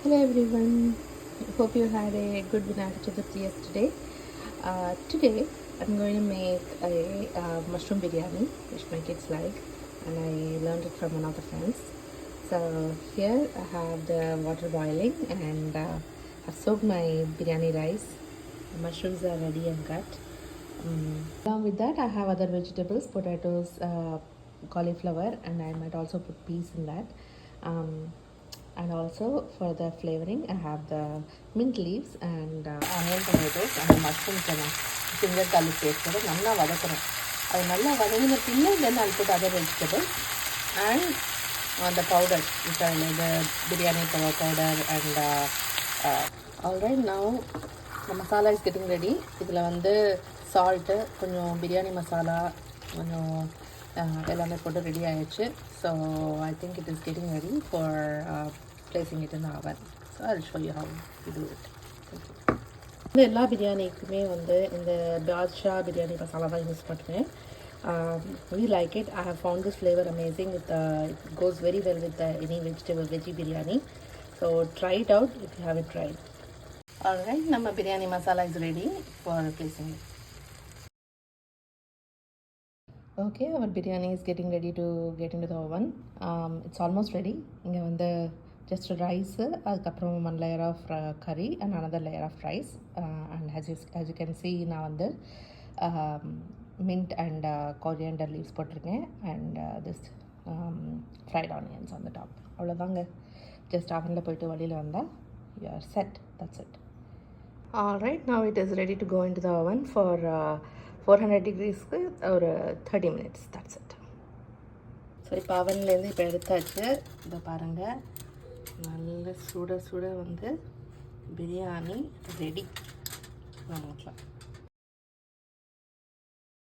Hello everyone, hope you had a good Vinayak Chaturthi yesterday. Today I'm going to make a mushroom biryani which my kids like, and I learned it from one of the friends. So here I have the water boiling, and I've soaked my biryani rice. The mushrooms are ready and cut. Along with that I have other vegetables, potatoes, cauliflower, and I might also put peas in that. Um, and also for the flavoring I have the mint leaves and onion tomatoes and the mushrooms and finger garlic paste கூட நல்லா வதக்கணும். அது நல்லா வதங்கின பின்ன then I'll put other vegetables and the powder which are like the biryani powder and alright. Now the masala is getting ready. இதில் வந்து salt, கொஞ்சம் பிரியாணி மசாலா, கொஞ்சம் எல்லாமே போட்டு ரெடி ஆயிடுச்சு. So I think it is getting ready for placing it in the oven. So I'll show you how to do it. இந்த எல்லா பிரியாணிக்குமே வந்து இந்த பாத்ஷா பிரியாணி மசாலா தான் யூஸ் பண்ணுவேன். We like it. I have found this flavor amazing. It goes very well with any veggie biryani. So try it out if you haven't tried. Alright, nama biryani masala is ready for placing it. Okay, our biryani is getting ready to get into the oven. It's almost ready. இங்கே வந்து just rice, அதுக்கப்புறம் one layer of curry and another layer of rice. And as you can see, நான் வந்து mint and coriander leaves போட்டிருக்கேன் and this fried onions on the top. அவ்வளோதாங்க. Just ovenல போயிட்டு வெளியில் வந்தால் you are set. That's it. Alright, now it is ready to go into the oven for 400 degrees or 30 minutes. That's it. So இப்போ அவன்லேருந்து இப்போ எடுத்தாச்சு. இதை பாருங்கள், நல்ல சுட சுட வந்து பிரியாணி ரெடி. நமக்கு